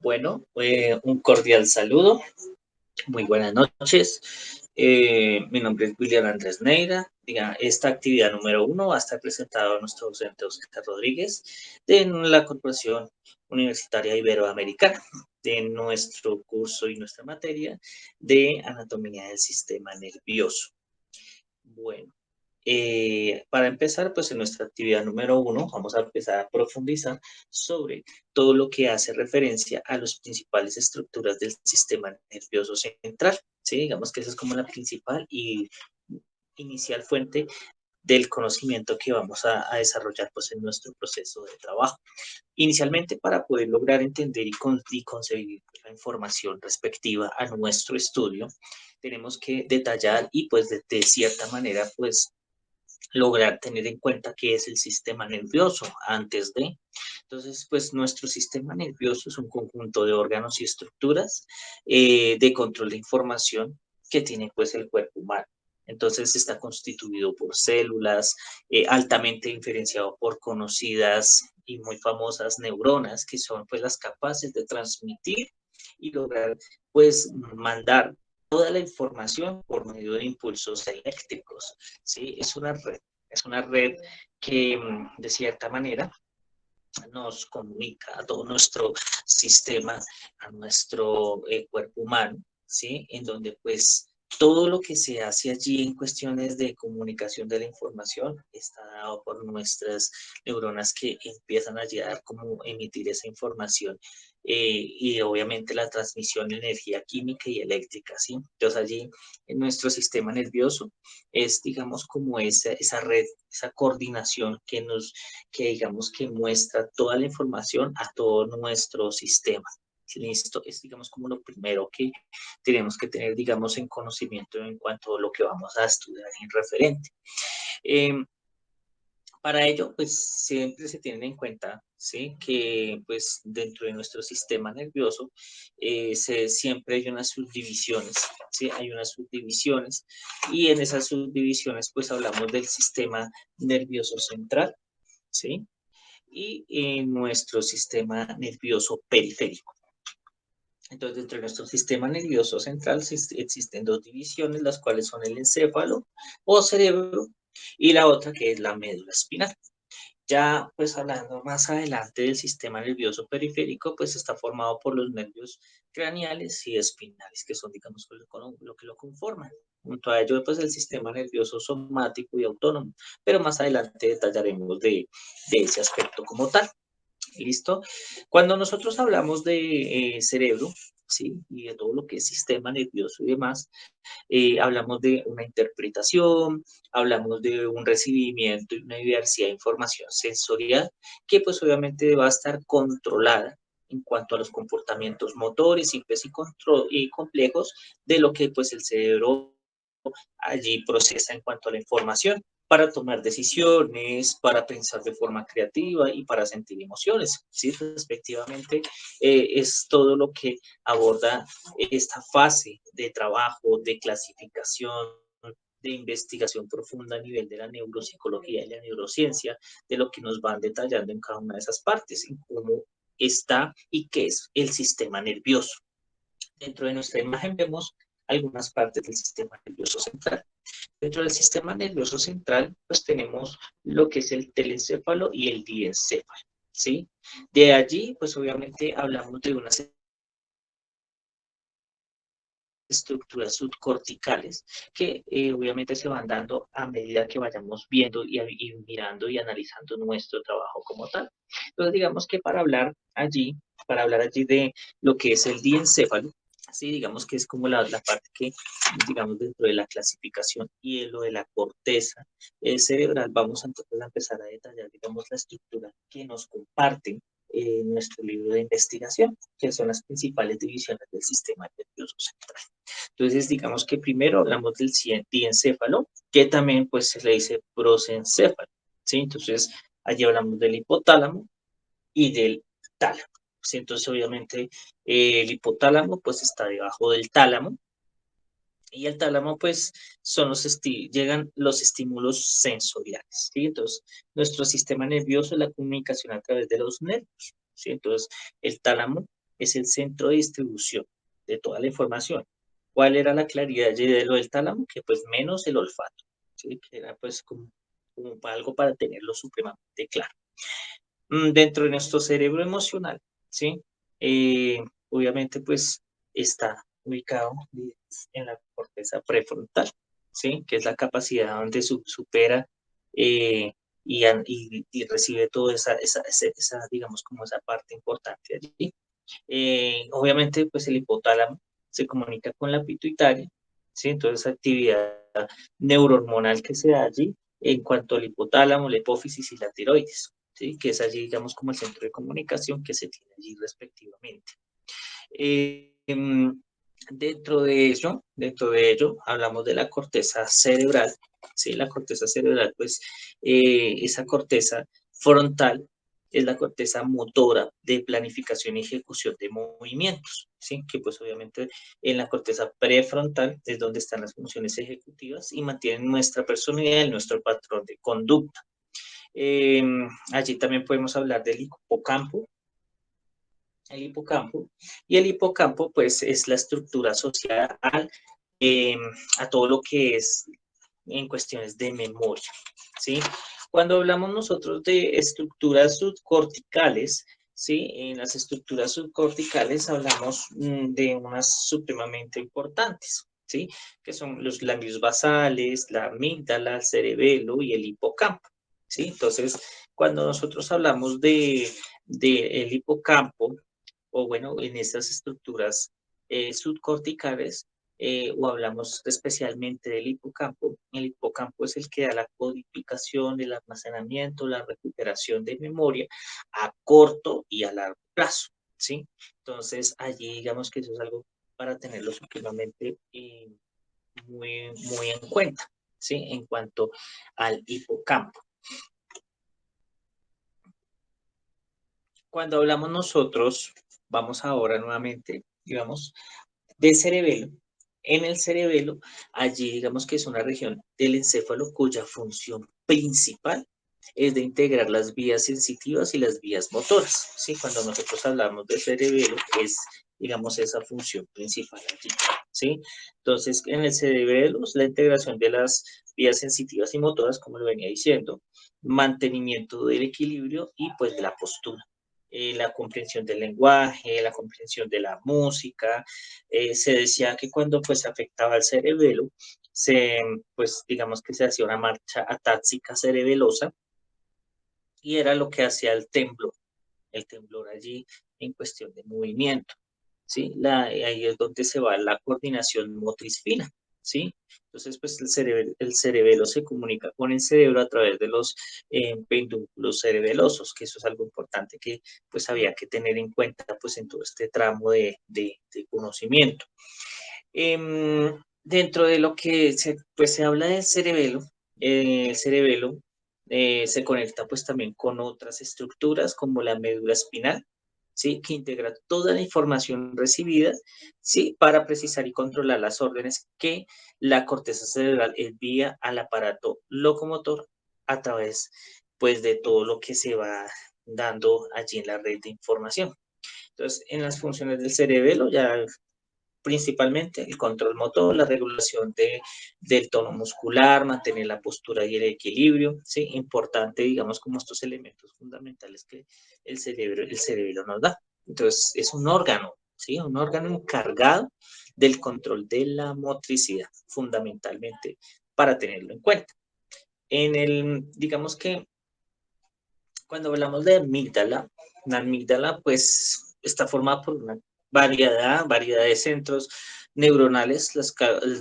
Bueno, un cordial saludo, muy buenas noches. Mi nombre es William Andrés Neira. Diga, esta actividad número 1 va a estar presentada a nuestro docente Oscar Rodríguez de la Corporación Universitaria Iberoamericana, de nuestro curso y nuestra materia de anatomía del sistema nervioso. Bueno, para empezar, pues en nuestra actividad número 1 vamos a empezar a profundizar sobre todo lo que hace referencia a las principales estructuras del sistema nervioso central. ¿Sí? Digamos que esa es como la principal y inicial fuente del conocimiento que vamos a desarrollar pues, en nuestro proceso de trabajo. Inicialmente, para poder lograr entender y concebir la información respectiva a nuestro estudio, tenemos que detallar y pues de cierta manera pues lograr tener en cuenta qué es el sistema nervioso antes de. Entonces, pues nuestro sistema nervioso es un conjunto de órganos y estructuras de control de información que tiene pues el cuerpo humano. Entonces está constituido por células, altamente diferenciado por conocidas y muy famosas neuronas, que son pues las capaces de transmitir y lograr pues mandar toda la información por medio de impulsos eléctricos. ¿Sí? Es una red que de cierta manera nos comunica a todo nuestro sistema, a nuestro cuerpo humano, ¿sí? En donde pues todo lo que se hace allí en cuestiones de comunicación de la información está dado por nuestras neuronas que empiezan a llegar como emitir esa información y obviamente la transmisión de energía química y eléctrica, ¿sí? Entonces allí en nuestro sistema nervioso es, digamos, como esa red, esa coordinación que digamos que muestra toda la información a todo nuestro sistema. Esto es, digamos, como lo primero que tenemos que tener, digamos, en conocimiento en cuanto a lo que vamos a estudiar en referente. Eh, para ello, pues siempre se tienen en cuenta, ¿sí? Que pues dentro de nuestro sistema nervioso siempre hay unas subdivisiones, ¿sí? Hay unas subdivisiones y en esas subdivisiones pues hablamos del sistema nervioso central, ¿sí? Y en nuestro sistema nervioso periférico. Entonces, dentro de nuestro sistema nervioso central existen dos divisiones, las cuales son el encéfalo o cerebro y la otra que es la médula espinal. Ya, pues hablando más adelante del sistema nervioso periférico, pues está formado por los nervios craneales y espinales, que son, digamos, lo que lo conforman. Junto a ello, pues el sistema nervioso somático y autónomo, pero más adelante detallaremos de ese aspecto como tal. ¿Listo? Cuando nosotros hablamos de cerebro, ¿sí? Y de todo lo que es sistema nervioso y demás, hablamos de una interpretación, hablamos de un recibimiento y una diversidad de información sensorial que pues obviamente va a estar controlada en cuanto a los comportamientos motores simples y complejos de lo que pues el cerebro allí procesa en cuanto a la información para tomar decisiones, para pensar de forma creativa y para sentir emociones. ¿Sí? Respectivamente, es todo lo que aborda esta fase de trabajo, de clasificación, de investigación profunda a nivel de la neuropsicología y la neurociencia, de lo que nos van detallando en cada una de esas partes, en cómo está y qué es el sistema nervioso. Dentro de nuestra imagen vemos algunas partes del sistema nervioso central. Dentro del sistema nervioso central, pues tenemos lo que es el telencéfalo y el diencéfalo, ¿sí? De allí, pues obviamente hablamos de unas estructuras subcorticales que obviamente se van dando a medida que vayamos viendo y mirando y analizando nuestro trabajo como tal. Entonces, digamos que para hablar allí de lo que es el diencéfalo, sí, digamos que es como la parte que, digamos, dentro de la clasificación y de lo de la corteza cerebral, vamos entonces a empezar a detallar, digamos, la estructura que nos comparten nuestro libro de investigación, que son las principales divisiones del sistema nervioso central. Entonces, digamos que primero hablamos del diencéfalo, que también pues se le dice prosencéfalo, ¿sí? Entonces, allí hablamos del hipotálamo y del tálamo. ¿Sí? Entonces, obviamente, el hipotálamo pues está debajo del tálamo y el tálamo pues llegan los estímulos sensoriales, ¿sí? Entonces, nuestro sistema nervioso es la comunicación a través de los nervios, ¿sí? Entonces, el tálamo es el centro de distribución de toda la información. ¿Cuál era la claridad allí de lo del tálamo? Que pues menos el olfato, ¿sí? Que era pues como algo para tenerlo supremamente claro. Dentro de nuestro cerebro emocional, ¿sí? Obviamente, pues, está ubicado en la corteza prefrontal, ¿sí? Que es la capacidad donde supera y recibe toda esa, digamos, como esa parte importante allí. Obviamente, pues, el hipotálamo se comunica con la pituitaria, ¿sí? Entonces, actividad neurohormonal que se da allí en cuanto al hipotálamo, la hipófisis y la tiroides, ¿sí? Que es allí, digamos, como el centro de comunicación que se tiene allí respectivamente. Dentro de ello, hablamos de la corteza cerebral, ¿sí? La corteza cerebral, pues, esa corteza frontal es la corteza motora de planificación y ejecución de movimientos, ¿sí? Que pues obviamente en la corteza prefrontal es donde están las funciones ejecutivas y mantienen nuestra personalidad y nuestro patrón de conducta. Eh, Allí también podemos hablar del hipocampo. El hipocampo, y el hipocampo pues es la estructura asociada eh, a todo lo que es en cuestiones de memoria, ¿sí? Cuando hablamos nosotros de estructuras subcorticales, ¿sí? En las estructuras subcorticales hablamos de unas supremamente importantes, ¿sí? Que son los ganglios basales, la amígdala, el cerebelo y el hipocampo, ¿sí? Entonces, cuando nosotros hablamos de el hipocampo, o bueno, en estas estructuras subcorticales, o hablamos especialmente del hipocampo. El hipocampo es el que da la codificación, el almacenamiento, la recuperación de memoria a corto y a largo plazo, ¿sí? Entonces, allí digamos que eso es algo para tenerlo supremamente muy, muy en cuenta, ¿sí? En cuanto al hipocampo. Cuando hablamos nosotros, vamos ahora nuevamente, digamos, de cerebelo. En el cerebelo, allí digamos que es una región del encéfalo cuya función principal es de integrar las vías sensitivas y las vías motoras, ¿sí? Cuando nosotros hablamos de cerebelo, es, digamos, esa función principal allí, ¿sí? Entonces, en el cerebelo, la integración de las vías sensitivas y motoras, como lo venía diciendo, mantenimiento del equilibrio y pues de la postura. La comprensión del lenguaje, la comprensión de la música. Se decía que cuando pues afectaba al cerebelo, pues digamos que se hacía una marcha atáxica cerebelosa y era lo que hacía el temblor allí en cuestión de movimiento, ¿sí? Ahí es donde se va la coordinación motriz fina, ¿sí? Entonces, pues el cerebelo se comunica con el cerebro a través de los pedúnculos cerebelosos, que eso es algo importante que pues había que tener en cuenta pues en todo este tramo de conocimiento. Dentro de lo que pues se habla del cerebelo, el cerebelo se conecta pues también con otras estructuras como la médula espinal, ¿sí? Que integra toda la información recibida, ¿sí? Para precisar y controlar las órdenes que la corteza cerebral envía al aparato locomotor a través pues de todo lo que se va dando allí en la red de información. Entonces, en las funciones del cerebelo ya principalmente el control motor, la regulación del tono muscular, mantener la postura y el equilibrio, ¿sí? Importante, digamos, como estos elementos fundamentales que el cerebro nos da. Entonces, es un órgano, ¿sí? Un órgano encargado del control de la motricidad, fundamentalmente, para tenerlo en cuenta. Digamos que cuando hablamos de amígdala, la amígdala pues está formada por una variedad de centros neuronales,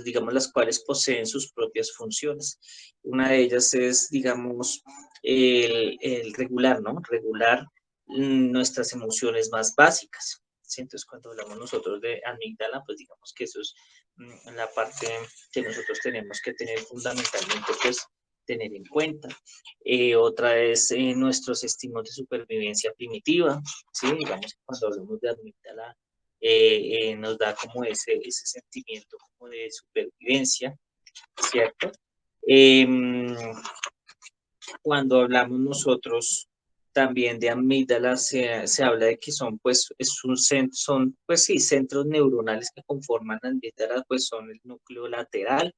digamos, las cuales poseen sus propias funciones. Una de ellas es, digamos, el regular, ¿no? Regular nuestras emociones más básicas. ¿Sí? Entonces, cuando hablamos nosotros de amígdala, pues digamos que eso es la parte que nosotros tenemos que tener fundamentalmente, pues, tener en cuenta. Otra es nuestros estímulos de supervivencia primitiva, ¿sí? Digamos que cuando hablamos de amígdala, nos da como ese sentimiento como de supervivencia, ¿cierto? Eh, Cuando hablamos nosotros También de amígdala se habla de que son, pues, son, pues sí, centros neuronales que conforman la amígdala, pues son el núcleo lateral,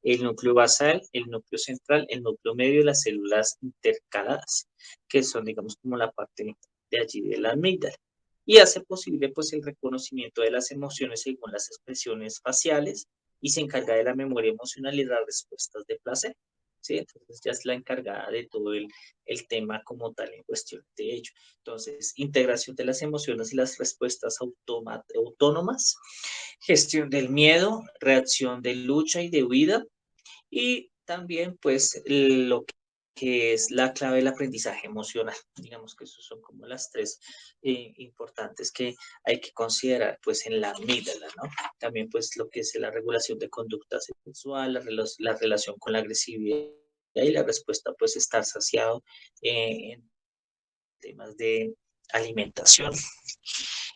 el núcleo basal, el núcleo central, el núcleo medio y las células intercaladas, que son, digamos, como la parte de allí de la amígdala. Y hace posible, pues, el reconocimiento de las emociones según las expresiones faciales y se encarga de la memoria emocional y las respuestas de placer. ¿Sí? Entonces ya es la encargada de todo el tema como tal en cuestión de ello. Entonces, integración de las emociones y las respuestas autónomas, gestión del miedo, reacción de lucha y de huida, y también, pues, lo que es la clave del aprendizaje emocional. Digamos que esos son como las tres importantes que hay que considerar, pues, en la amígdala, ¿no? También, pues, lo que es la regulación de conducta sexual, la relación con la agresividad y la respuesta, pues, estar saciado en temas de alimentación.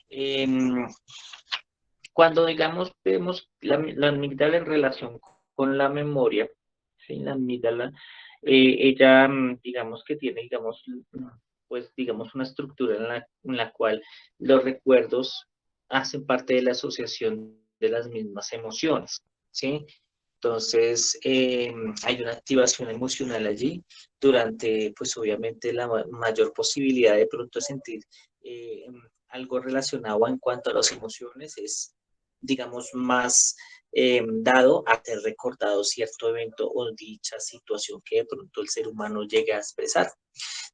Em, Cuando, digamos, vemos la amígdala en relación con la memoria, ¿sí? La amígdala, ella, digamos que tiene, digamos, pues, digamos, una estructura en la cual los recuerdos hacen parte de la asociación de las mismas emociones, ¿sí? Entonces, hay una activación emocional allí durante, pues, obviamente, la mayor posibilidad de pronto sentir eh, algo relacionado en cuanto a las emociones es, digamos, más dado a ser recordado cierto evento o dicha situación que de pronto el ser humano llegue a expresar.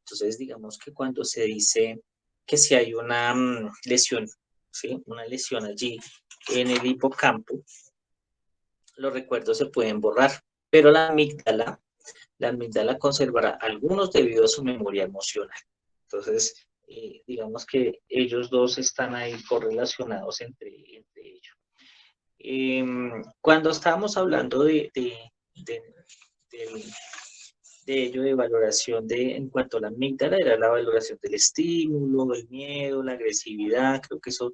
Entonces, digamos que cuando se dice que si hay una lesión, ¿sí? Una lesión allí en el hipocampo, los recuerdos se pueden borrar, pero la amígdala conservará algunos debido a su memoria emocional. Entonces, digamos que ellos dos están ahí correlacionados entre ellos. Cuando estábamos hablando de, de, de ello, de valoración en cuanto a la amígdala, era la valoración del estímulo, el miedo, la agresividad, creo que eso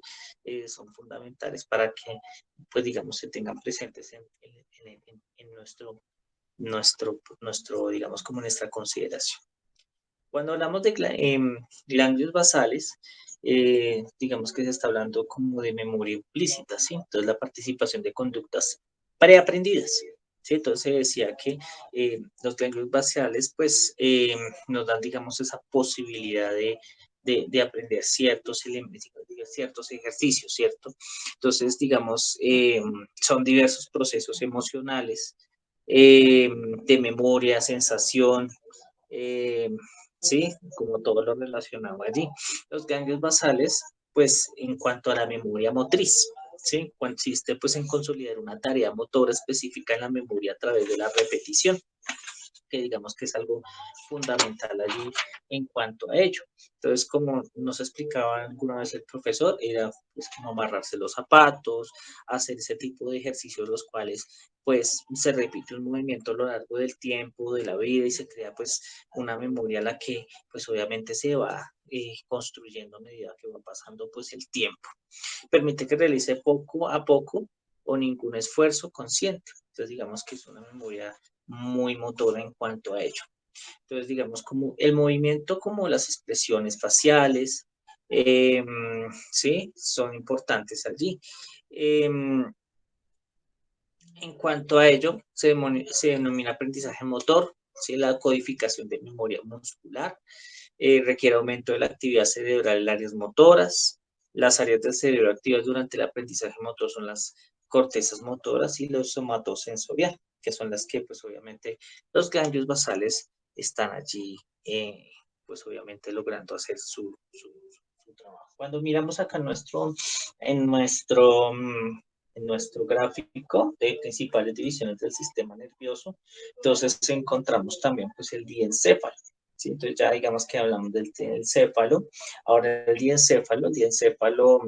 son fundamentales para que, pues, digamos, se tengan presentes en nuestro, digamos, como nuestra consideración. Cuando hablamos de ganglios basales, digamos que se está hablando como de memoria implícita, ¿sí? Entonces, la participación de conductas preaprendidas, ¿sí? Entonces, se decía que los ganglios basales, pues, nos dan, digamos, esa posibilidad de aprender ciertos ejercicios, ¿cierto? Entonces, digamos, son diversos procesos emocionales, de memoria, sensación, eh, ¿sí? Como todo lo relacionado allí. Los ganglios basales, pues, en cuanto a la memoria motriz, ¿sí? Consiste, pues, en consolidar una tarea motora específica en la memoria a través de la repetición, que digamos que es algo fundamental allí en cuanto a ello. Entonces, como nos explicaba alguna vez el profesor, era, pues, como amarrarse los zapatos, hacer ese tipo de ejercicios, los cuales, pues, se repite un movimiento a lo largo del tiempo, de la vida, y se crea, pues, una memoria a la que, pues, obviamente se va construyendo a medida que va pasando, pues, el tiempo. Permite que realice poco a poco o ningún esfuerzo consciente. Entonces, digamos que es una memoria muy motora en cuanto a ello. Entonces, digamos, como el movimiento, como las expresiones faciales, eh, sí, son importantes allí. En cuanto a ello, se denomina aprendizaje motor, ¿sí? La codificación de memoria muscular, requiere aumento de la actividad cerebral en áreas motoras. Las áreas del cerebro activas durante el aprendizaje motor son las cortezas motoras y los somatosensorial, que son las que, pues, obviamente, los ganglios basales están allí, pues, obviamente, logrando hacer su trabajo. Cuando miramos acá en nuestro, en nuestro gráfico de principales divisiones del sistema nervioso, entonces encontramos también, pues, el diencéfalo. ¿Sí? Entonces ya digamos que hablamos del encéfalo. Ahora el diencéfalo,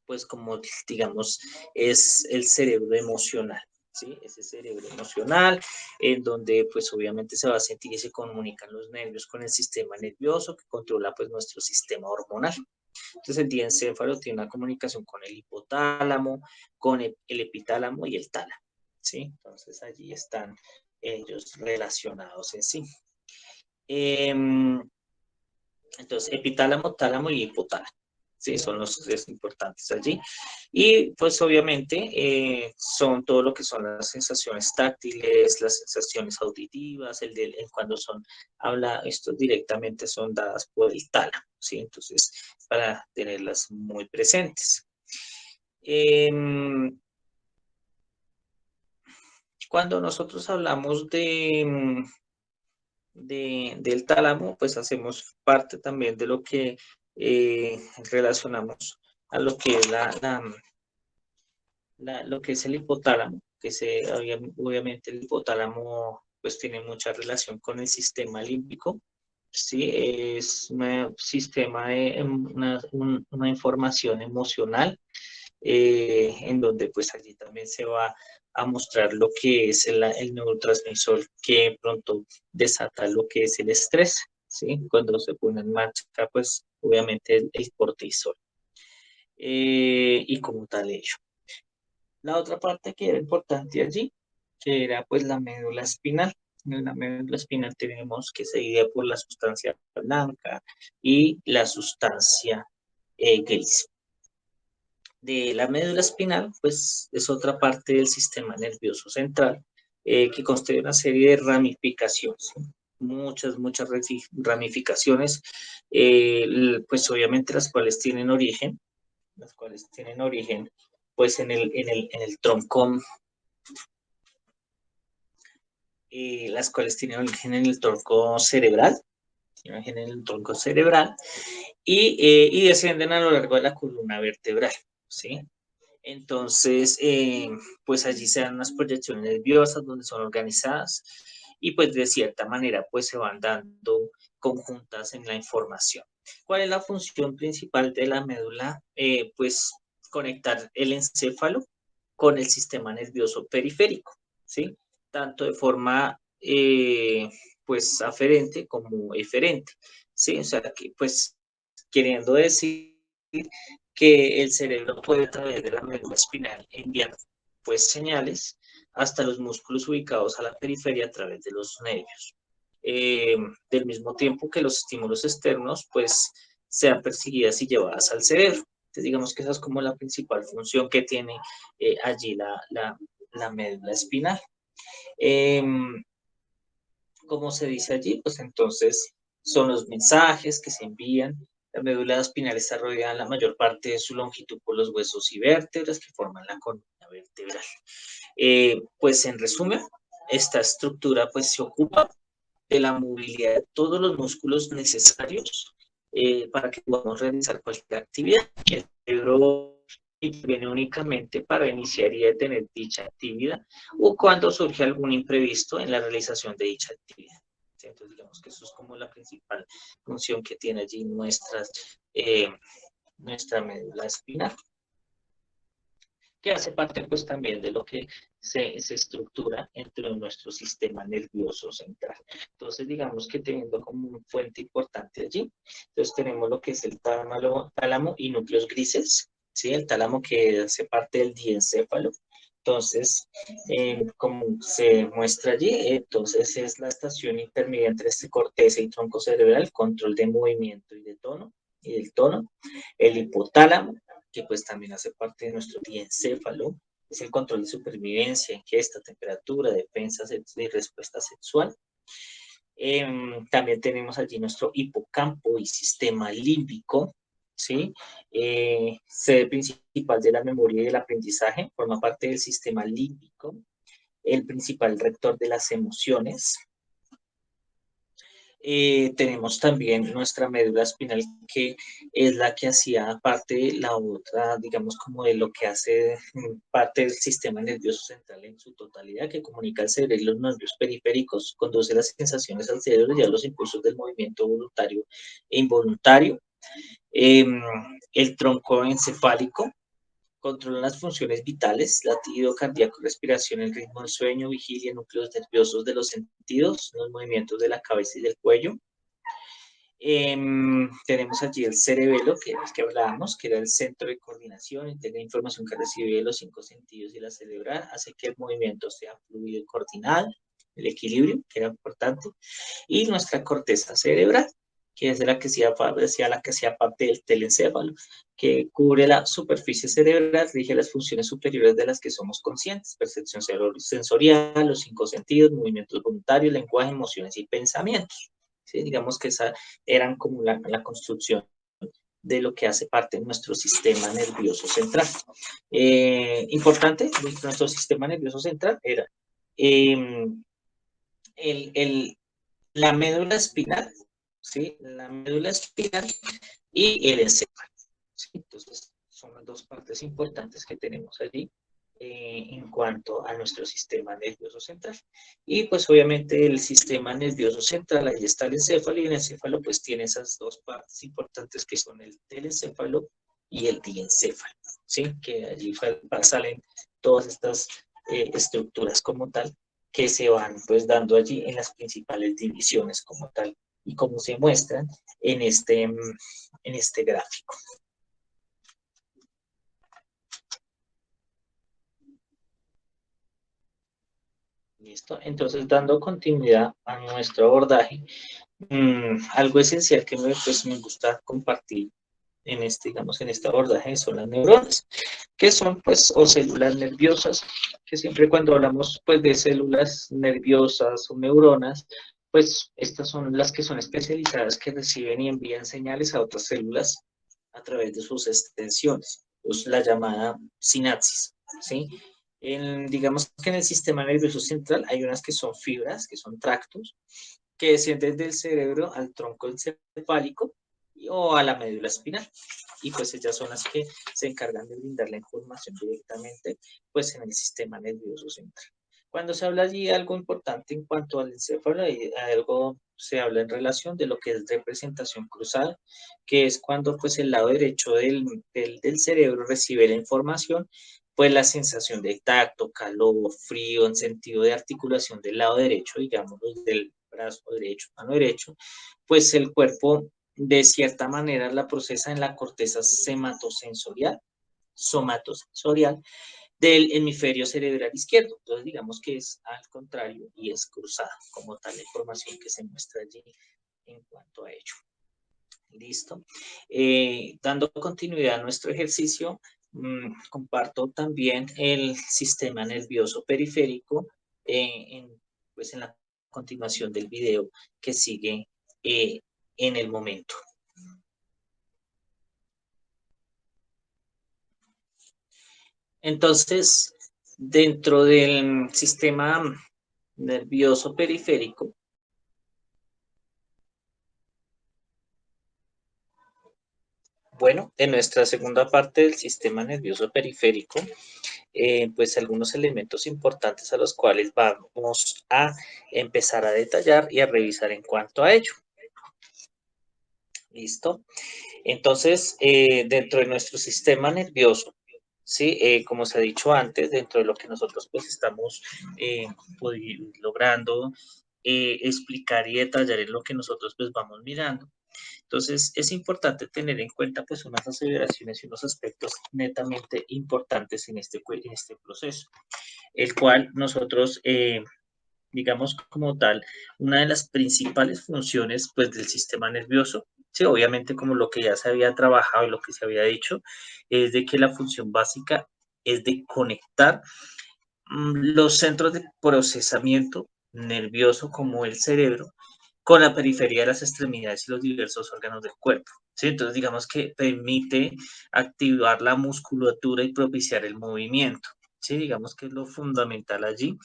pues, como digamos, es el cerebro emocional. ¿Sí? Ese cerebro emocional, en donde, pues, obviamente se va a sentir y se comunican los nervios con el sistema nervioso que controla, pues, nuestro sistema hormonal. Entonces, el diencéfalo tiene una comunicación con el hipotálamo, con el epitálamo y el tálamo, ¿sí? Entonces, allí están ellos relacionados en sí. Eh, Entonces, epitálamo, tálamo y hipotálamo. Sí, son los tres importantes allí. Y pues obviamente son todo lo que son las sensaciones táctiles, las sensaciones auditivas, cuando son, habla, esto directamente son dadas por el tálamo, ¿sí? Entonces, para tenerlas muy presentes. Cuando nosotros hablamos del tálamo, pues hacemos parte también de lo que relacionamos a lo que es lo que es el hipotálamo, obviamente el hipotálamo pues tiene mucha relación con el sistema límbico, ¿sí? Es un sistema de una información emocional en donde pues allí también se va a mostrar lo que es el neurotransmisor que pronto desata lo que es el estrés, ¿sí? Cuando se pone en marcha, pues obviamente el cortisol y como tal ello. La otra parte que era importante allí, que era pues la médula espinal. En la médula espinal tenemos que se divide por la sustancia blanca y la sustancia gris. De la médula espinal, pues es otra parte del sistema nervioso central que consta de una serie de ramificaciones, ¿sí? Muchas ramificaciones, pues obviamente las cuales tienen origen pues en el tronco, las cuales tienen origen en el tronco cerebral, y descienden a lo largo de la columna vertebral, ¿sí? Entonces, pues allí se dan unas proyecciones nerviosas donde son organizadas y pues de cierta manera pues se van dando conjuntas en la información. ¿Cuál es la función principal de la médula? Pues conectar el encéfalo con el sistema nervioso periférico, ¿sí? Tanto de forma pues aferente como eferente, ¿sí? O sea, que pues queriendo decir que el cerebro puede a través de la médula espinal enviar pues señales hasta los músculos ubicados a la periferia a través de los nervios. Eh, del mismo tiempo que los estímulos externos pues sean perseguidas y llevadas al cerebro. Entonces digamos que esa es como la principal función que tiene allí la médula espinal. Eh, como se dice allí, pues entonces son los mensajes que se envían. La médula espinal está rodeada en la mayor parte de su longitud por los huesos y vértebras que forman la columna vertebral. Pues en resumen, esta estructura pues se ocupa de la movilidad de todos los músculos necesarios para que podamos realizar cualquier actividad. El cerebro interviene únicamente para iniciar y detener dicha actividad o cuando surge algún imprevisto en la realización de dicha actividad. Entonces, digamos que eso es como la principal función que tiene allí nuestra médula espinal, que hace parte pues también de lo que se estructura entre nuestro sistema nervioso central. Entonces, digamos que teniendo como una fuente importante allí, entonces tenemos lo que es el tálamo y núcleos grises, ¿sí? El tálamo que hace parte del diencéfalo. Entonces, como se muestra allí, entonces es la estación intermedia entre este corteza y tronco cerebral, control de movimiento y de tono, y del tono, el hipotálamo, que pues también hace parte de nuestro diencéfalo, es el control de supervivencia, ingesta, temperatura, defensa y respuesta sexual. También tenemos allí nuestro hipocampo y sistema límbico, ¿sí? Sede principal de la memoria y del aprendizaje, forma parte del sistema límbico, el principal rector de las emociones. Tenemos también nuestra médula espinal, que es la que hacía parte, la otra, digamos, como de lo que hace parte del sistema nervioso central en su totalidad, que comunica al cerebro y los nervios periféricos, conduce las sensaciones al cerebro y lleva los impulsos del movimiento voluntario e involuntario. Eh, el tronco encefálico controla las funciones vitales, latido cardíaco, respiración, el ritmo del sueño, vigilia, núcleos nerviosos de los sentidos, los movimientos de la cabeza y del cuello. Tenemos allí el cerebelo, que es el que hablábamos, que era el centro de coordinación, integra información que recibe de los 5 sentidos y la cerebral, hace que el movimiento sea fluido y coordinado, el equilibrio, que era importante, y nuestra corteza cerebral, que es la que decía la que hacía parte del telencéfalo, que cubre la superficie cerebral, rige las funciones superiores de las que somos conscientes, percepción sensorial, los cinco sentidos, movimientos voluntarios, lenguaje, emociones y pensamientos. ¿Sí? Digamos que esa eran como la construcción de lo que hace parte de nuestro sistema nervioso central. Importante, nuestro sistema nervioso central era eh, el, la médula espinal, ¿sí? La médula espinal y el encéfalo. ¿Sí? Entonces, son las dos partes importantes que tenemos allí en cuanto a nuestro sistema nervioso central. Y pues obviamente el sistema nervioso central, ahí está el encéfalo, y el encéfalo pues tiene esas dos partes importantes que son el telencéfalo y el diencéfalo, ¿sí? Que allí salen todas estas estructuras como tal que se van pues dando allí en las principales divisiones como tal y como se muestran en este gráfico. ¿Listo? Entonces, dando continuidad a nuestro abordaje, algo esencial que pues, me gusta compartir en digamos, en este abordaje son las neuronas, que son, pues, o células nerviosas, que siempre cuando hablamos, pues, de células nerviosas o neuronas, pues, estas son las que son especializadas, que reciben y envían señales a otras células a través de sus extensiones, pues, la llamada sinapsis, ¿sí? Digamos que en el sistema nervioso central hay unas que son fibras, que son tractos, que descienden del cerebro al tronco encefálico o a la médula espinal. Y pues ellas son las que se encargan de brindar la información directamente pues en el sistema nervioso central. Cuando se habla allí de algo importante en cuanto al encéfalo, algo se habla en relación de lo que es representación cruzada, que es cuando pues el lado derecho del cerebro recibe la información, pues la sensación de tacto, calor, frío, en sentido de articulación del lado derecho, digamos, del brazo derecho, mano derecho, pues el cuerpo de cierta manera la procesa en la corteza somatosensorial del hemisferio cerebral izquierdo. Entonces, digamos que es al contrario y es cruzada, como tal la información que se muestra allí en cuanto a ello. Listo. Dando continuidad a nuestro ejercicio, comparto también el sistema nervioso periférico pues en la continuación del video que sigue eh, en el momento. Entonces, dentro del sistema nervioso periférico, bueno, en nuestra segunda parte del sistema nervioso periférico, pues algunos elementos importantes a los cuales vamos a empezar a detallar y a revisar en cuanto a ello. ¿Listo? Entonces, dentro de nuestro sistema nervioso, ¿sí? Como se ha dicho antes, dentro de lo que nosotros pues estamos logrando explicar y detallar en lo que nosotros pues vamos mirando. Entonces, es importante tener en cuenta pues unas aceleraciones y unos aspectos netamente importantes en este proceso, el cual nosotros, digamos como tal, una de las principales funciones pues del sistema nervioso, sí, obviamente como lo que ya se había trabajado y lo que se había dicho, es de que la función básica es de conectar los centros de procesamiento nervioso como el cerebro con la periferia de las extremidades y los diversos órganos del cuerpo. ¿Sí? Entonces, digamos que permite activar la musculatura y propiciar el movimiento. ¿Sí? Digamos que es lo fundamental allí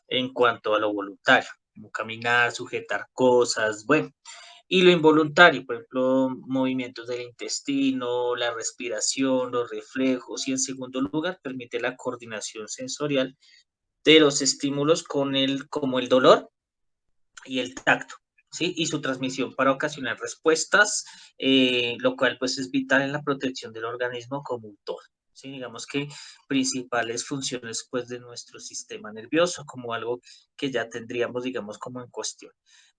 en cuanto a lo voluntario, como caminar, sujetar cosas, bueno. Y lo involuntario, por ejemplo, movimientos del intestino, la respiración, los reflejos. Y en segundo lugar, permite la coordinación sensorial de los estímulos como el dolor y el tacto, ¿sí? Y su transmisión para ocasionar respuestas, lo cual pues es vital en la protección del organismo como un todo. ¿Sí? Digamos que principales funciones pues de nuestro sistema nervioso, como algo que ya tendríamos, digamos, como en cuestión.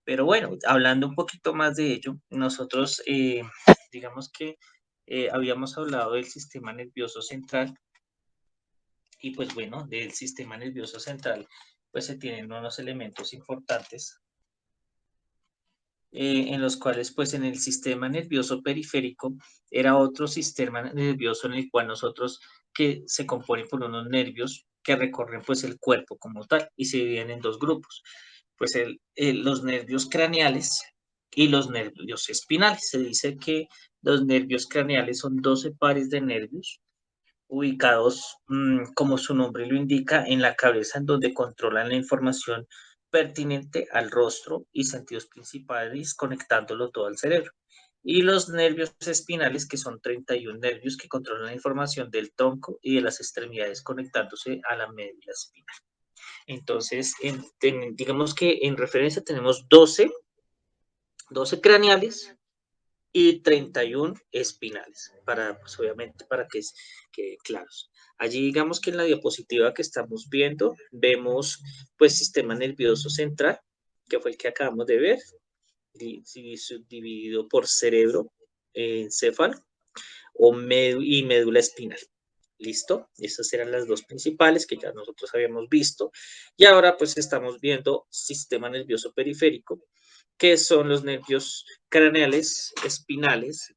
Pero bueno, hablando un poquito más de ello, nosotros, digamos que habíamos hablado del sistema nervioso central, y pues bueno, del sistema nervioso central, pues se tienen unos elementos importantes en los cuales pues en el sistema nervioso periférico era otro sistema nervioso en el cual nosotros, que se compone por unos nervios que recorren pues el cuerpo como tal y se dividen en dos grupos, pues los nervios craneales y los nervios espinales. Se dice que los nervios craneales son 12 pares de nervios ubicados, como su nombre lo indica, en la cabeza, en donde controlan la información pertinente al rostro y sentidos principales, conectándolo todo al cerebro. Y los nervios espinales, que son 31 nervios que controlan la información del tronco y de las extremidades, conectándose a la médula espinal. Entonces, digamos que en referencia tenemos 12 craneales y 31 espinales, pues obviamente para que quede claros. Allí digamos que en la diapositiva que estamos viendo, vemos pues sistema nervioso central, que fue el que acabamos de ver, dividido por cerebro, encéfalo y médula espinal. ¿Listo? Esas eran las dos principales que ya nosotros habíamos visto. Y ahora pues estamos viendo sistema nervioso periférico, que son los nervios craneales, espinales,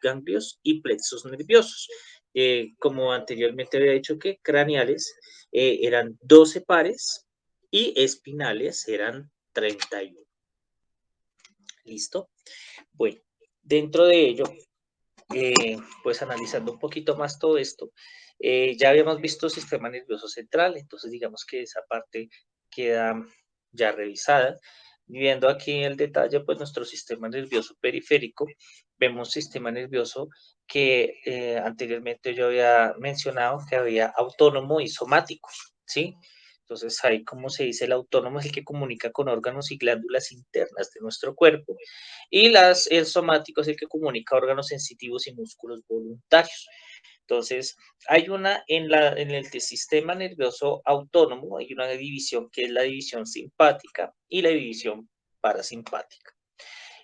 ganglios y plexos nerviosos. Como anteriormente había dicho que craneales eran 12 pares y espinales eran 31. ¿Listo? Bueno, dentro de ello, pues analizando un poquito más todo esto, ya habíamos visto sistema nervioso central, entonces digamos que esa parte queda ya revisada. Viendo aquí el detalle, pues nuestro sistema nervioso periférico, vemos sistema nervioso que anteriormente yo había mencionado que había autónomo y somático, ¿sí? Entonces ahí, como se dice, el autónomo es el que comunica con órganos y glándulas internas de nuestro cuerpo y el somático es el que comunica órganos sensitivos y músculos voluntarios. Entonces, hay en el sistema nervioso autónomo, hay una división que es la división simpática y la división parasimpática.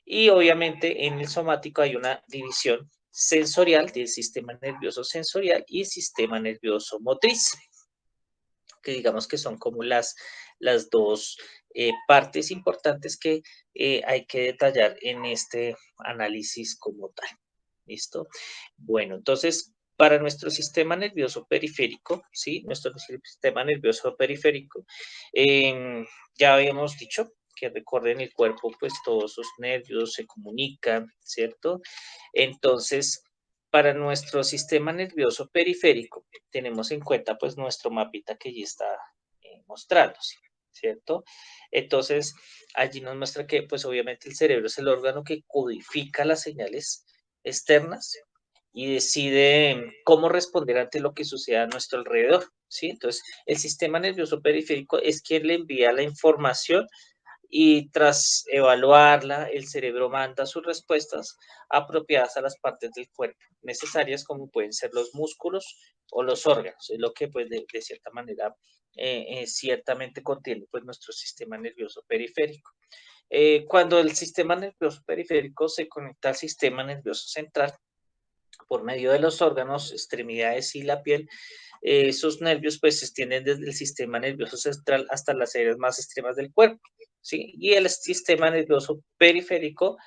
Y obviamente en el somático hay una división sensorial del sistema nervioso sensorial y sistema nervioso motriz, que digamos que son como las dos partes importantes que hay que detallar en este análisis como tal. ¿Listo? Bueno, entonces, para nuestro sistema nervioso periférico, ¿sí? Nuestro sistema nervioso periférico, ya habíamos dicho que recorren el cuerpo, pues todos sus nervios se comunican, ¿cierto? Entonces, para nuestro sistema nervioso periférico, tenemos en cuenta pues nuestro mapita que ya está mostrándose, ¿cierto? Entonces, allí nos muestra que pues obviamente el cerebro es el órgano que codifica las señales externas y decide cómo responder ante lo que sucede a nuestro alrededor, ¿sí? Entonces, el sistema nervioso periférico es quien le envía la información y tras evaluarla, el cerebro manda sus respuestas apropiadas a las partes del cuerpo necesarias, como pueden ser los músculos o los órganos, es lo que pues de cierta manera ciertamente contiene pues nuestro sistema nervioso periférico. Cuando el sistema nervioso periférico se conecta al sistema nervioso central por medio de los órganos, extremidades y la piel, esos nervios pues se extienden desde el sistema nervioso central hasta las áreas más extremas del cuerpo, ¿sí? Y el sistema nervioso periférico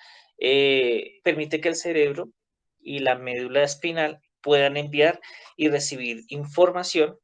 permite que el cerebro y la médula espinal puedan enviar y recibir información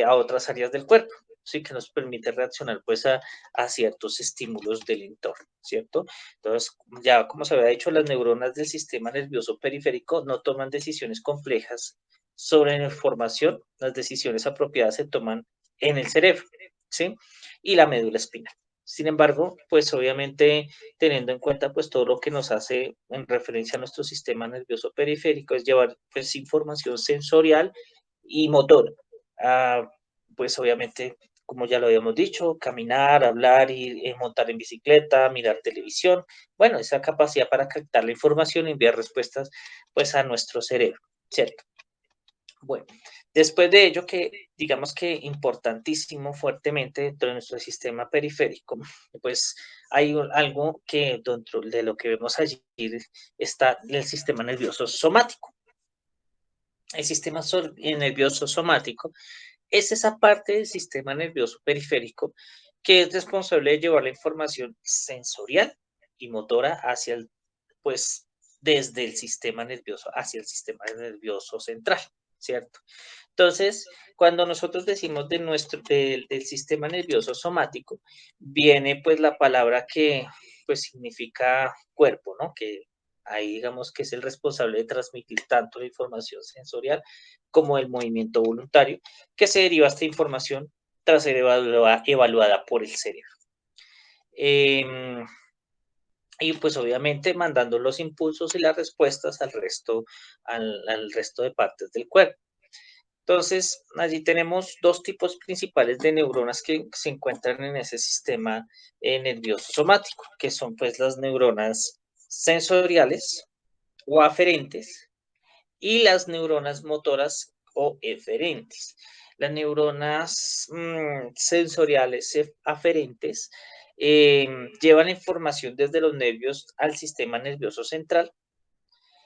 a otras áreas del cuerpo, ¿sí? Que nos permite reaccionar pues a ciertos estímulos del entorno, ¿cierto? Entonces, ya como se había dicho, las neuronas del sistema nervioso periférico no toman decisiones complejas sobre la información, las decisiones apropiadas se toman en el cerebro, ¿sí? Y la médula espinal. Sin embargo, pues obviamente teniendo en cuenta pues todo lo que nos hace en referencia a nuestro sistema nervioso periférico es llevar pues información sensorial y motor, pues obviamente, como ya lo habíamos dicho, caminar, hablar, y montar en bicicleta, mirar televisión. Bueno, esa capacidad para captar la información y enviar respuestas pues a nuestro cerebro, ¿cierto? Bueno, después de ello, que digamos que importantísimo fuertemente dentro de nuestro sistema periférico, pues hay algo que dentro de lo que vemos allí está el sistema nervioso somático. El sistema nervioso somático es esa parte del sistema nervioso periférico que es responsable de llevar la información sensorial y motora hacia el, pues, desde el sistema nervioso hacia el sistema nervioso central, ¿cierto? Entonces, cuando nosotros decimos del sistema nervioso somático, viene pues la palabra que pues significa cuerpo, ¿no? Que ahí digamos que es el responsable de transmitir tanto la información sensorial como el movimiento voluntario, que se deriva esta información tras ser evaluada por el cerebro. Y pues obviamente mandando los impulsos y las respuestas al resto de partes del cuerpo. Entonces, allí tenemos dos tipos principales de neuronas que se encuentran en ese sistema nervioso somático, que son pues las neuronas sensoriales o aferentes y las neuronas motoras o eferentes. Las neuronas sensoriales aferentes llevan información desde los nervios al sistema nervioso central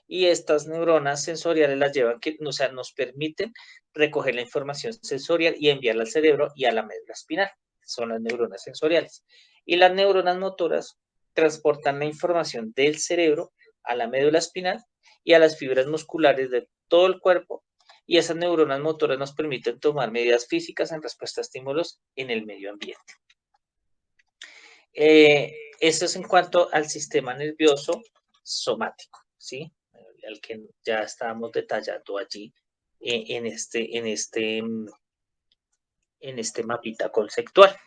y estas neuronas sensoriales las llevan, o sea, nos permiten recoger la información sensorial y enviarla al cerebro y a la médula espinal. Son las neuronas sensoriales. Y las neuronas motoras transportan la información del cerebro a la médula espinal y a las fibras musculares de todo el cuerpo. Y esas neuronas motoras nos permiten tomar medidas físicas en respuesta a estímulos en el medio ambiente. Esto es en cuanto al sistema nervioso somático, ¿sí? Al que ya estábamos detallando allí en este mapita conceptual.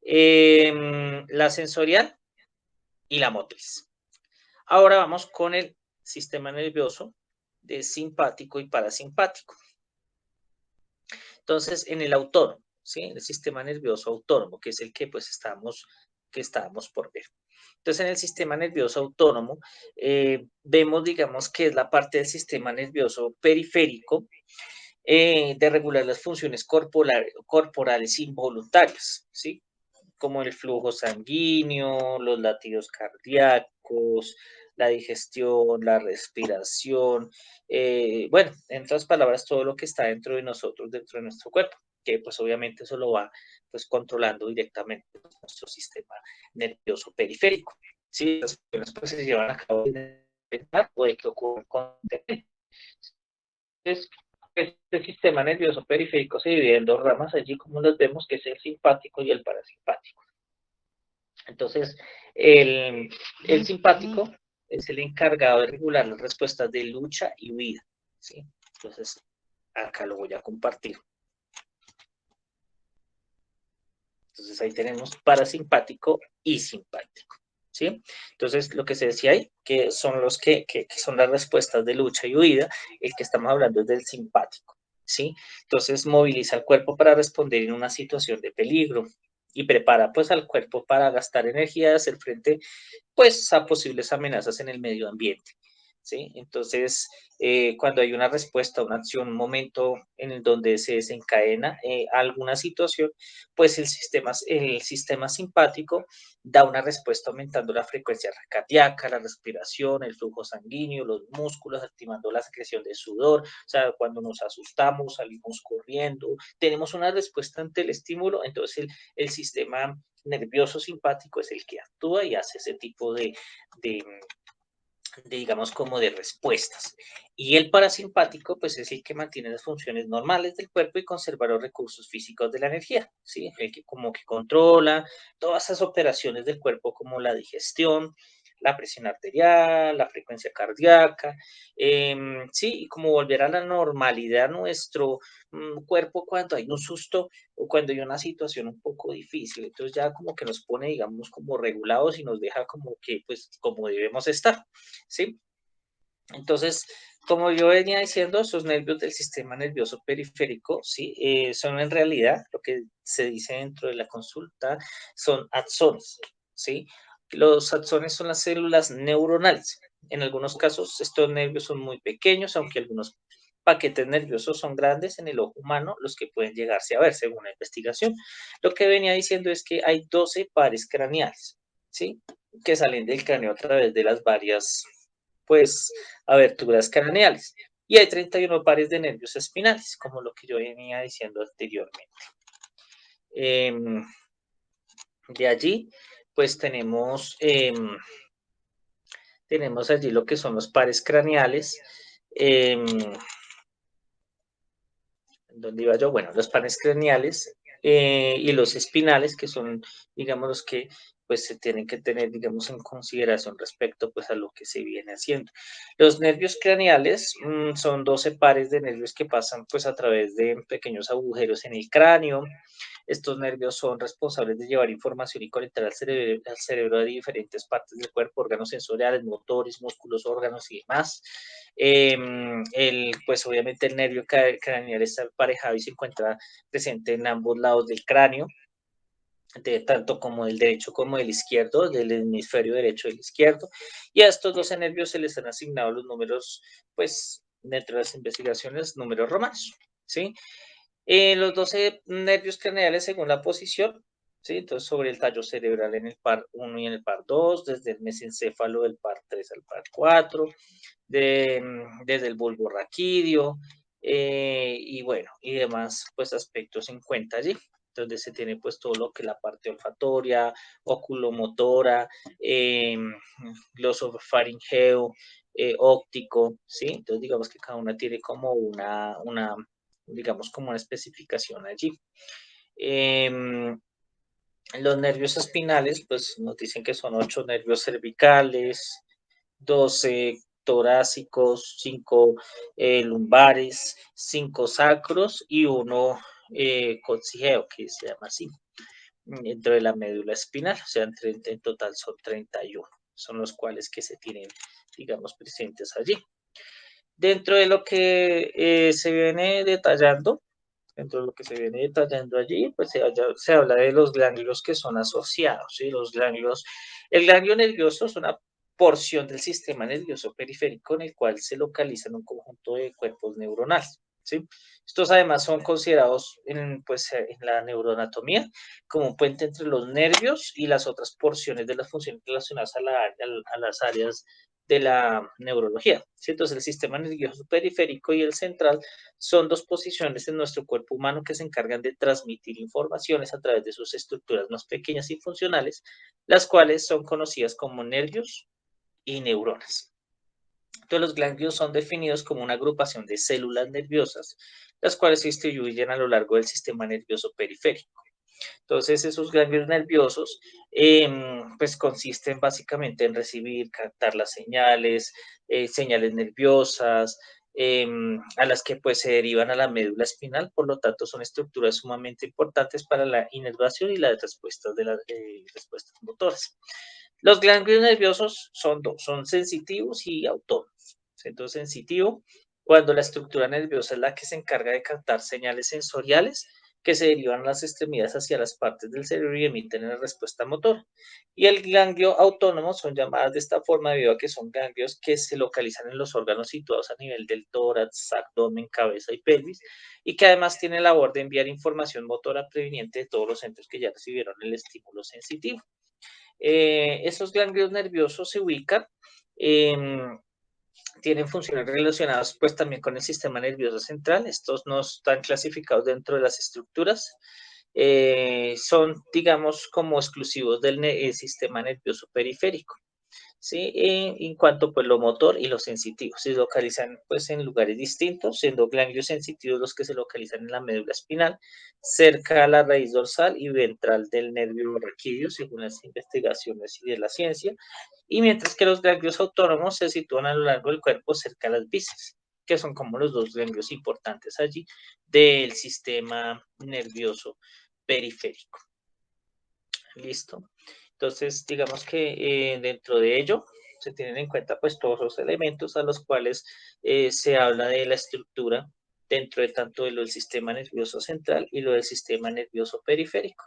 La sensorial y la motriz. Ahora vamos con el sistema nervioso de simpático y parasimpático. Entonces, en el autónomo, ¿sí? El sistema nervioso autónomo, que es el que pues estábamos por ver. Entonces, en el sistema nervioso autónomo, vemos, digamos, que es la parte del sistema nervioso periférico de regular las funciones corporales involuntarias, ¿sí? Como el flujo sanguíneo, los latidos cardíacos, la digestión, la respiración, bueno, en otras palabras, todo lo que está dentro de nosotros, dentro de nuestro cuerpo, que pues obviamente eso lo va pues controlando directamente nuestro sistema nervioso periférico. Si las funciones pues, se llevan a cabo de puede que ocurra con entonces, este sistema nervioso periférico se divide en dos ramas allí, como las vemos, que es el simpático y el parasimpático. Entonces, el simpático es el encargado de regular las respuestas de lucha y huida, ¿sí? Entonces, acá lo voy a compartir. Entonces, ahí tenemos parasimpático y simpático, ¿sí? Entonces, lo que se decía ahí, que son los que son las respuestas de lucha y huida, el que estamos hablando es del simpático, ¿sí? Entonces, moviliza el cuerpo para responder en una situación de peligro y prepara pues al cuerpo para gastar energía y hacer frente pues a posibles amenazas en el medio ambiente. ¿Sí? Entonces, cuando hay una respuesta, una acción, un momento en el donde se desencadena alguna situación, pues el sistema simpático da una respuesta aumentando la frecuencia cardíaca, la respiración, el flujo sanguíneo, los músculos, activando la secreción de sudor, o sea, cuando nos asustamos, salimos corriendo, tenemos una respuesta ante el estímulo, entonces el sistema nervioso simpático es el que actúa y hace ese tipo de digamos, como de respuestas. Y el parasimpático, pues es el que mantiene las funciones normales del cuerpo y conserva los recursos físicos de la energía, ¿sí? El que como que controla todas esas operaciones del cuerpo como la digestión, la presión arterial, la frecuencia cardíaca, sí, y como volver a la normalidad nuestro cuerpo cuando hay un susto o cuando hay una situación un poco difícil. Entonces ya como que nos pone, digamos, como regulados y nos deja como que, pues, como debemos estar. ¿Sí? Entonces, como yo venía diciendo, esos nervios del sistema nervioso periférico, ¿sí? Son en realidad, lo que se dice dentro de la consulta, son axones, ¿sí? Los axones son las células neuronales. En algunos casos, estos nervios son muy pequeños, aunque algunos paquetes nerviosos son grandes en el ojo humano, los que pueden llegarse a ver según la investigación. Lo que venía diciendo es que hay 12 pares craneales, ¿sí? Que salen del cráneo a través de las varias, pues, aberturas craneales. Y hay 31 pares de nervios espinales, como lo que yo venía diciendo anteriormente. De allí, pues tenemos allí lo que son los pares craneales. em, ¿Dónde iba yo? Bueno, los pares craneales y los espinales, que son, digamos, los que pues se tienen que tener, digamos, en consideración respecto pues a lo que se viene haciendo. Los nervios craneales son 12 pares de nervios que pasan pues a través de pequeños agujeros en el cráneo. Estos nervios son responsables de llevar información y conectar al cerebro de diferentes partes del cuerpo, órganos sensoriales, motores, músculos, órganos y demás. Pues obviamente el nervio craneal está emparejado y se encuentra presente en ambos lados del cráneo, tanto como el derecho como el izquierdo, del hemisferio derecho y el izquierdo. Y a estos 12 nervios se les han asignado los números, pues dentro de las investigaciones, números romanos. ¿Sí? Los 12 nervios craneales según la posición, ¿sí? Entonces, sobre el tallo cerebral en el par 1 y en el par 2, desde el mesencéfalo del par 3 al par 4, desde el bulbo raquídeo, y bueno, y demás, pues aspectos en cuenta allí, donde se tiene pues todo lo que es la parte olfatoria, oculomotora, eh, glosofaringeo, óptico, ¿sí? Entonces digamos que cada una tiene como digamos como una especificación allí. Eh, los nervios espinales, pues nos dicen que son 8 nervios cervicales, 12 torácicos, 5 lumbares, 5 sacros y uno coxigeo, que se llama así, dentro de la médula espinal, o sea, en total son 31, son los cuales que se tienen, digamos, presentes allí. Dentro de lo que se viene detallando, dentro de lo que se viene detallando allí, pues se habla de los ganglios que son asociados, ¿sí? Los ganglios, el ganglio nervioso es una porción del sistema nervioso periférico en el cual se localizan un conjunto de cuerpos neuronales, ¿sí? Estos además son considerados pues, en la neuroanatomía como un puente entre los nervios y las otras porciones de las funciones relacionadas a las áreas de la neurología, ¿sí? Entonces el sistema nervioso periférico y el central son dos posiciones en nuestro cuerpo humano que se encargan de transmitir informaciones a través de sus estructuras más pequeñas y funcionales, las cuales son conocidas como nervios y neuronas. Entonces, los ganglios son definidos como una agrupación de células nerviosas, las cuales se distribuyen a lo largo del sistema nervioso periférico. Entonces, esos ganglios nerviosos, pues consisten básicamente en recibir, captar las señales, señales nerviosas, a las que pues se derivan a la médula espinal, por lo tanto son estructuras sumamente importantes para la inervación y las respuestas de las respuestas motoras. Los ganglios nerviosos son dos, son sensitivos y autónomos. Entonces, sensitivo, cuando la estructura nerviosa es la que se encarga de captar señales sensoriales que se derivan a las extremidades hacia las partes del cerebro y emiten la respuesta motora. Y el ganglio autónomo son llamadas de esta forma debido a que son ganglios que se localizan en los órganos situados a nivel del tórax, abdomen, cabeza y pelvis, y que además tienen la labor de enviar información motora preveniente de todos los centros que ya recibieron el estímulo sensitivo. Esos ganglios nerviosos se ubican, tienen funciones relacionadas pues también con el sistema nervioso central. Estos no están clasificados dentro de las estructuras. Son, digamos, como exclusivos del sistema nervioso periférico. ¿Sí? En cuanto pues lo motor y lo sensitivo, se localizan pues en lugares distintos, siendo ganglios sensitivos los que se localizan en la médula espinal, cerca a la raíz dorsal y ventral del nervio raquídeo, según las investigaciones y de la ciencia, y mientras que los ganglios autónomos se sitúan a lo largo del cuerpo cerca a las vísceras, que son como los dos ganglios importantes allí del sistema nervioso periférico. ¿Listo? Entonces, digamos que dentro de ello se tienen en cuenta pues todos los elementos a los cuales se habla de la estructura dentro de tanto de lo del sistema nervioso central y lo del sistema nervioso periférico.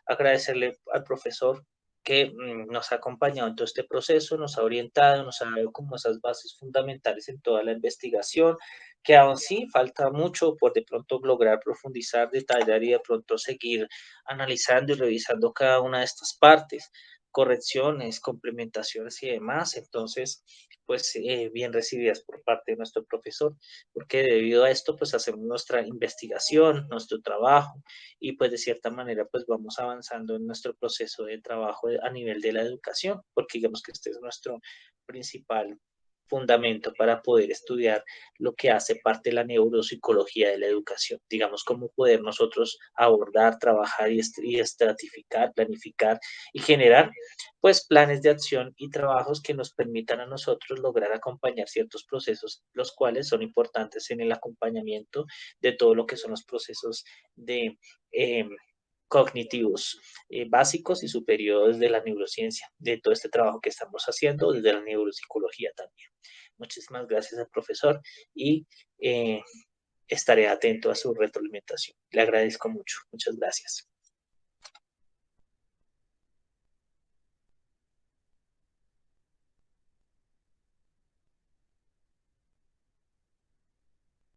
Agradecerle al profesor que nos ha acompañado en todo este proceso, nos ha orientado, nos ha dado como esas bases fundamentales en toda la investigación, que aún sí falta mucho por de pronto lograr profundizar, detallar y de pronto seguir analizando y revisando cada una de estas partes, correcciones, complementaciones y demás. Entonces, pues bien recibidas por parte de nuestro profesor, porque debido a esto, pues hacemos nuestra investigación, nuestro trabajo y pues de cierta manera, pues vamos avanzando en nuestro proceso de trabajo a nivel de la educación, porque digamos que este es nuestro principal fundamento para poder estudiar lo que hace parte de la neuropsicología de la educación, digamos, cómo poder nosotros abordar, trabajar y estratificar, planificar y generar pues planes de acción y trabajos que nos permitan a nosotros lograr acompañar ciertos procesos, los cuales son importantes en el acompañamiento de todo lo que son los procesos de cognitivos básicos y superiores de la neurociencia, de todo este trabajo que estamos haciendo desde la neuropsicología también. Muchísimas gracias al profesor y estaré atento a su retroalimentación. Le agradezco mucho. Muchas gracias.